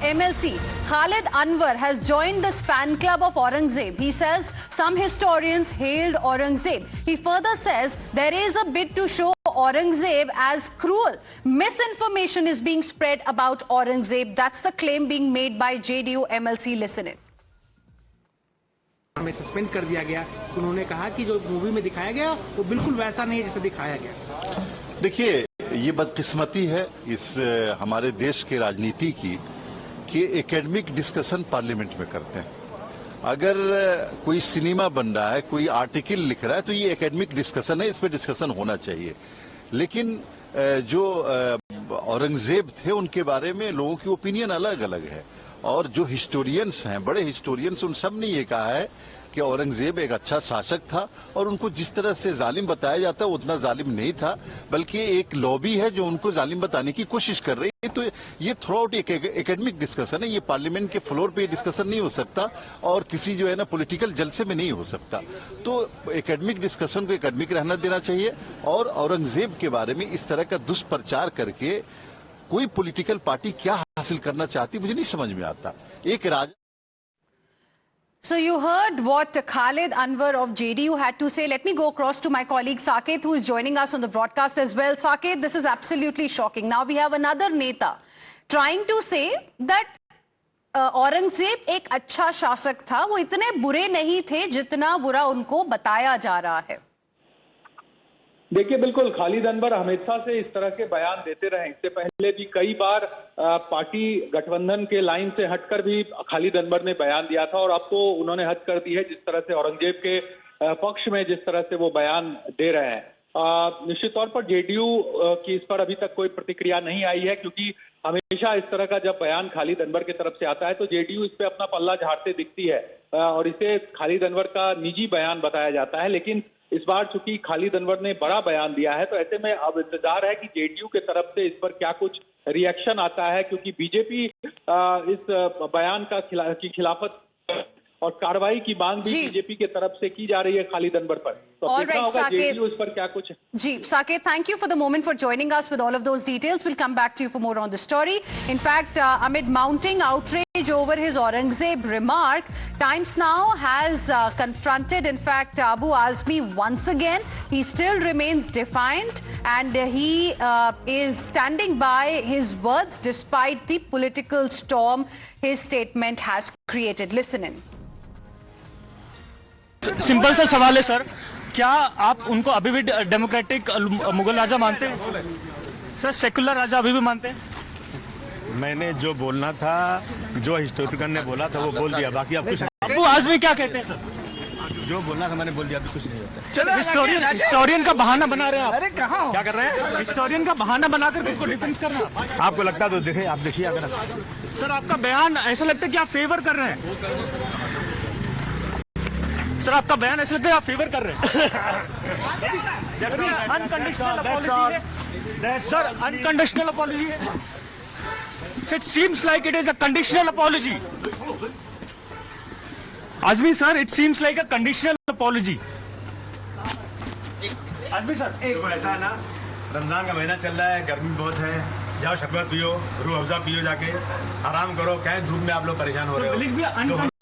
MLC Khalid Anwar has joined this fan club of Aurangzeb. He says some historians hailed Aurangzeb. He further says there is a bid to show Aurangzeb as cruel. Misinformation is being spread about Aurangzeb. That's the claim being made by JDU MLC. Listen in. हमें suspend कर दिया गया। उन्होंने कहा कि जो movie में दिखाया गया वो बिल्कुल वैसा नहीं है जैसे दिखाया गया। देखिए, ये बदकिस्मती है इस हमारे देश के राजनीति की कि एकेडमिक डिस्कशन पार्लियामेंट में करते हैं। अगर कोई सिनेमा बन रहा है, कोई आर्टिकल लिख रहा है, तो ये एकेडमिक डिस्कशन है, इस पे डिस्कशन होना चाहिए। लेकिन जो औरंगजेब थे उनके बारे में लोगों की ओपिनियन अलग अलग है, और जो हिस्टोरियंस हैं, बड़े हिस्टोरियंस, उन सब ने ये कहा है कि औरंगजेब एक अच्छा शासक था और उनको जिस तरह से जालिम बताया जाता है उतना जालिम नहीं था, बल्कि एक लॉबी है जो उनको जालिम बताने की कोशिश कर रही है। तो ये थ्रू आउट एक एकेडमिक डिस्कशन है, ये पार्लियामेंट के फ्लोर पे डिस्कशन नहीं हो सकता और किसी जो है ना पॉलिटिकल जलसे में नहीं हो सकता। तो एकेडमिक डिस्कशन को एकेडमिक रहना देना चाहिए। और औरंगजेब के बारे में इस तरह का दुष्प्रचार करके कोई पॉलिटिकल पार्टी क्या हासिल करना चाहती, मुझे नहीं समझ में आता। एक राजा So you heard what Khalid Anwar of JDU had to say. Let me go across to my colleague Saket, who is joining us on the broadcast as well. Saket, this is absolutely shocking. Now we have another Neta trying to say that Aurangzeb एक अच्छा शासक था, वो इतने बुरे नहीं थे जितना बुरा उनको बताया जा रहा है। देखिए, बिल्कुल खालिद अनवर हमेशा से इस तरह के बयान देते रहे। इससे पहले भी कई बार पार्टी गठबंधन के लाइन से हटकर भी खालिद अनवर ने बयान दिया था, और अब तो उन्होंने हद कर दी है जिस तरह से औरंगजेब के पक्ष में जिस तरह से वो बयान दे रहे हैं। निश्चित तौर पर जेडीयू की इस पर अभी तक कोई प्रतिक्रिया नहीं आई है, क्योंकि हमेशा इस तरह का जब बयान खालिद अनवर की तरफ से आता है तो जेडीयू इस पे अपना पल्ला झाड़ते दिखती है और इसे खालिद अनवर का निजी बयान बताया जाता है। लेकिन इस बार चूंकि खालिद अनवर ने बड़ा बयान दिया है, तो ऐसे में अब इंतजार है कि जेडीयू के तरफ से इस पर क्या कुछ रिएक्शन आता है, क्योंकि बीजेपी इस बयान की खिलाफत और कार्रवाई की मांग भी बीजेपी के तरफ से की जा रही है खालिद अनवर पर। तो देखना होगा जेडीयू इस पर क्या कुछ। जी Saket, thank you for the moment for joining us with all of those details. We'll come back to you for more on the story. In fact, amid mounting outrage over his Aurangzeb remark, Times Now has confronted, in fact, Abu Azmi once again. He still remains defiant and he is standing by his words despite the political storm his statement has created. Listen in. Simple सा सवाल है sir, क्या आप उनको अभी भी democratic Mughal राजा मानते हैं? सर सेकुलर राजा अभी भी मानते हैं? मैंने जो बोलना था, जो हिस्टोरिकल ने बोला था वो बोल दिया, बाकी आप कुछ नहीं। अबू आजमी क्या कहते हैं सर? जो बोलना था मैंने बोल दिया, अभी कुछ नहीं होता। हिस्टोरियन का बहाना बना रहे हैं आप। अरे कहाँ क्या कर रहे हैं? हिस्टोरियन का बहाना बनाकर खुद को डिफेंस करना। आपको लगता है तो देखें, आप देखिए। अगर सर आपका बयान ऐसा लगता है कि आप फेवर कर रहे हैं। सर आपका बयान ऐसा लगता है आप फेवर कर रहे हैं। अनकंडीशनल अपॉलजी है सर, अनकंडीशनल अपॉलजी है। It seems like it is a conditional apology. Azmi sir, it seems like a conditional apology. Azmi sir, ऐसा है ना, रमजान का महीना चल रहा है, गर्मी बहुत है, जाओ शरबत पियो, रूह अफ़ज़ा पियो, जाके आराम करो। कहीं धूप में आप लोग परेशान हो रहे हो,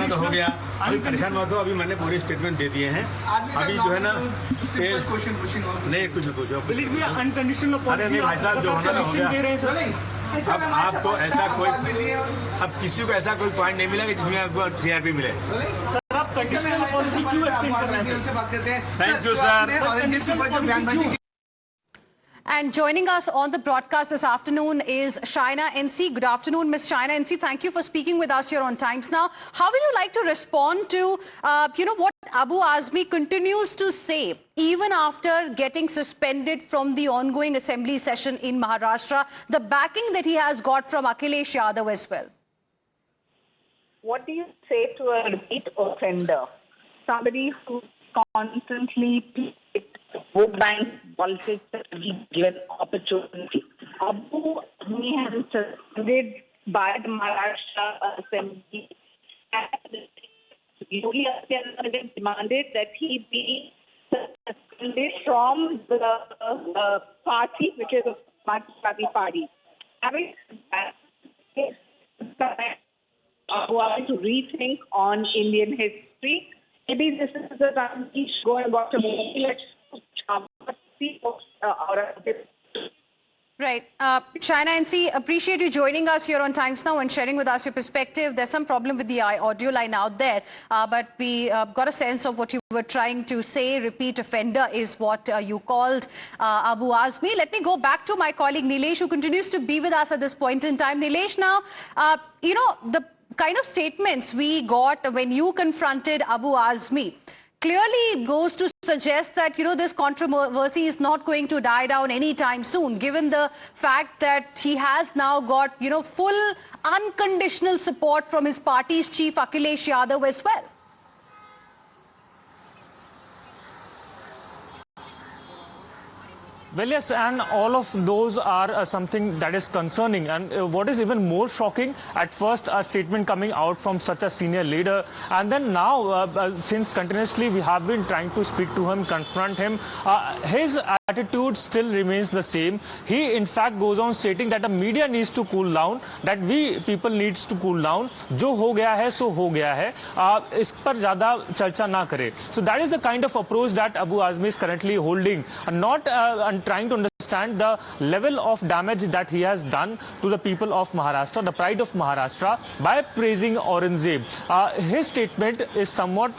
तो हो गया। अभी परेशान मत हो, अभी मैंने पूरी स्टेटमेंट दे दिए हैं। अभी जो है ना, नहीं कुछ पूछो। अरे नहीं भाई साहब, जो होना हो गया। अब आपको ऐसा कोई, अब किसी को ऐसा कोई पॉइंट नहीं मिला कि जिसमें आपको टीआरपी मिले। Thank you sir. And joining us on the broadcast this afternoon is Shaina NC. Good afternoon, Ms. Shaina NC. Thank you for speaking with us here on Times Now. How will you like to respond to, what Abu Azmi continues to say, even after getting suspended from the ongoing assembly session in Maharashtra, the backing that he has got from Akhilesh Yadav as well? What do you say to a repeat offender? Somebody who constantly vote bank politics every given opportunity. Abu Azmi has been suspended by the Maharashtra Assembly. Yogi Adityanath demanded that he be suspended from the party, which is a Marxist Party. Having said that, Abu Azmi to rethink on Indian history. Maybe this is the time he should go and watch a movie. Let's see what Aurangzeb. Right. Shaina NC, appreciate you joining us here on Times Now and sharing with us your perspective. There's some problem with the audio line out there, but we got a sense of what you were trying to say. Repeat offender is what you called Abu Azmi. Let me go back to my colleague Nilesh, who continues to be with us at this point in time. Nilesh, now, the kind of statements we got when you confronted Abu Azmi clearly goes to suggest that, this controversy is not going to die down anytime soon, given the fact that he has now got, full unconditional support from his party's chief Akhilesh Yadav as well. Well, yes, and all of those are something that is concerning. And what is even more shocking, at first a statement coming out from such a senior leader, and then now, since continuously we have been trying to speak to him, confront him, his attitude still remains the same. He in fact goes on stating that the media needs to cool down, that we people needs to cool down. जो हो गया है सो हो गया है, इस पर ज़्यादा चर्चा ना करें. So that is the kind of approach that Abu Azmi is currently holding, not trying to understand the level of damage that he has done to the people of Maharashtra, the pride of Maharashtra, by praising Aurangzeb. His statement is somewhat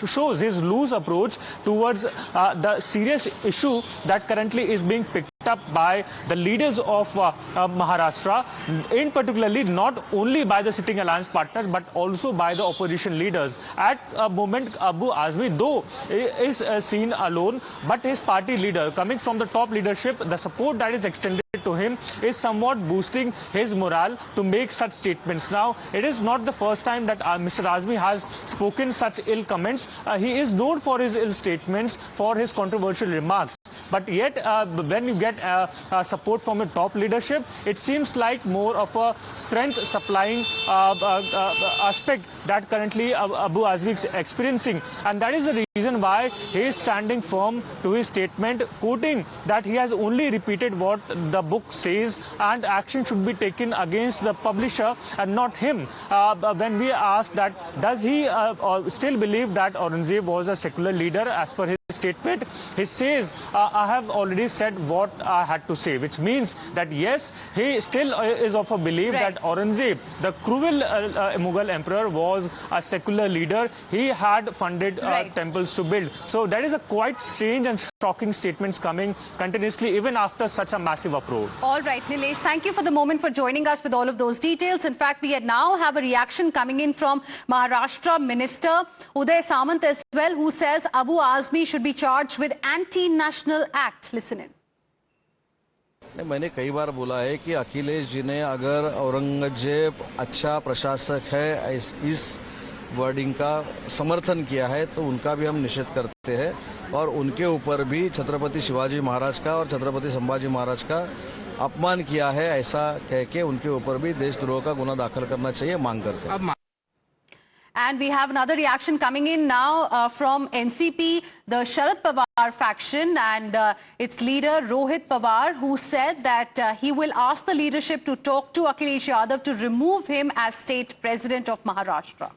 shows his loose approach towards the serious issue that currently is being picked up by the leaders of Maharashtra, in particularly not only by the sitting alliance partners but also by the opposition leaders. At a moment, Abu Azmi, though, is seen alone, but his party leader, coming from the top leadership, the support that is extended to him is somewhat boosting his morale to make such statements. Now, it is not the first time that Mr. Azmi has spoken such ill comments. He is known for his ill statements, for his controversial remarks. But yet, when you get support from the top leadership, it seems like more of a strength supplying aspect that currently Abu Azmi is experiencing. And that is the reason why he is standing firm to his statement, quoting that he has only repeated what the book says and action should be taken against the publisher and not him. When we asked that, does he still believe that Aurangzeb was a secular leader as per his statement, he says, I have already said what I had to say, which means that yes, he still is of a belief that Aurangzeb, the cruel Mughal emperor, was a secular leader. He had funded temples to build. So that is a quite strange and shocking statements coming continuously, even after such a massive approach. All right, Nilesh, thank you for the moment for joining us with all of those details. In fact, we now have a reaction coming in from Maharashtra Minister Uday Samant as well, who says Abu Azmi should be charged with anti-national act. Listen in. मैंने कई बार बोला है कि अखिलेश जी ने अगर औरंगजेब अच्छा प्रशासक है इस वर्डिंग का समर्थन किया है तो उनका भी हम निषेध करते हैं और उनके ऊपर भी छत्रपति शिवाजी महाराज का और छत्रपति संभाजी महाराज का अपमान किया है ऐसा कह के उनके ऊपर भी देशद्रोह का गुना दाखिल करना चाहिए मांग करते हैं. And we have another reaction coming in now from NCP, the Sharad Pawar faction, and its leader Rohit Pawar, who said that he will ask the leadership to talk to Akhilesh Yadav to remove him as state president of Maharashtra.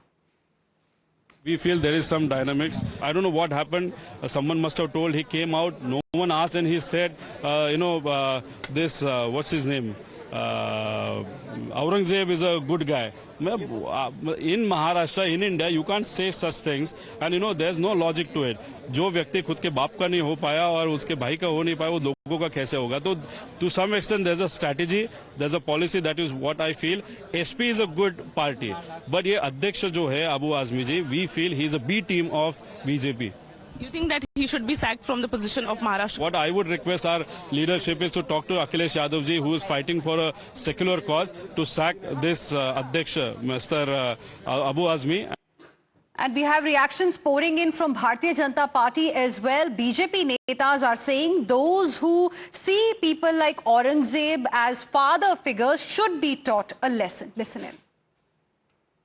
We feel there is some dynamics. I don't know what happened. Someone must have told. He came out. No one asked, and he said, what's his name? Aurangzeb is a good guy. In Maharashtra, in India, you can't say such things, and there's no logic to it. जो व्यक्ति खुद के बाप का नहीं हो पाया और उसके भाई का हो नहीं पाया, वो लोगों का कैसे होगा? तो to some extent there's a strategy, there's a policy. That is what I feel. SP is a good party, but ये अध्यक्ष जो है अबू आजमी जी, we feel he is a B team of BJP. You think that he should be sacked from the position of Maharashtra? What I would request our leadership is to talk to Akhilesh Yadav ji, who is fighting for a secular cause, to sack this Adhyaksha, Mr. Abu Azmi. And we have reactions pouring in from Bharatiya Janata Party as well. BJP netas are saying those who see people like Aurangzeb as father figures should be taught a lesson. Listen in.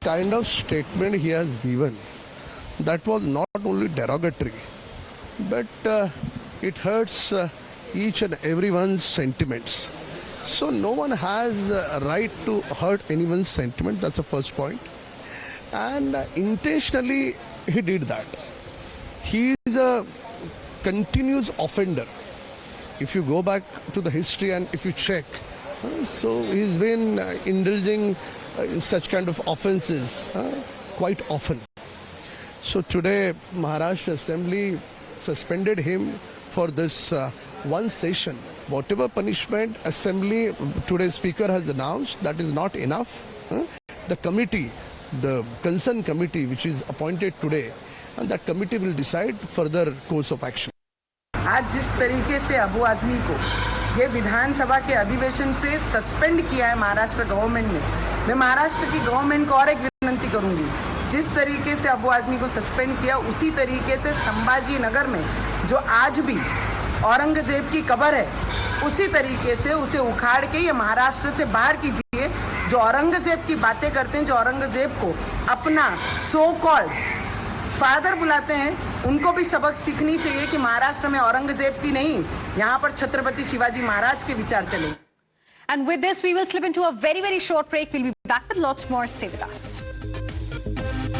Kind of statement he has given, that was not only derogatory, but it hurts each and everyone's sentiments. So no one has a right to hurt anyone's sentiment. That's the first point. And intentionally he did that. He is a continuous offender. If you go back to the history and if you check, so he's been indulging in such kind of offenses quite often. So today Maharashtra Assembly suspended him for this one session. Whatever punishment Assembly, today's Speaker has announced, that is not enough. The committee, the concerned committee which is appointed today, and that committee will decide further course of action. आज जिस तरीके से अबू आजमी को ये विधानसभा के अधिवेशन से suspend किया है महाराष्ट्र गवर्नमेंट ने, मैं महाराष्ट्र की गवर्नमेंट को और एक विनती करूंगी, जिस तरीके से अबू आजमी को सस्पेंड किया उसी तरीके से संभाजी नगर में जो आज भी औरंगजेब की कब्र है उसी तरीके से उसे उखाड़ के ये महाराष्ट्र से बाहर कीजिए। जो औरंगजेब की बातें करते हैं, जो औरंगजेब को अपना सो कॉल्ड फादर बुलाते हैं, उनको भी सबक सीखनी चाहिए कि महाराष्ट्र में औरंगजेब की नहीं, यहाँ पर छत्रपति शिवाजी महाराज के विचार चले। And with this, we will slip into a very, very short break. We'll be back with lots more. Stay with us.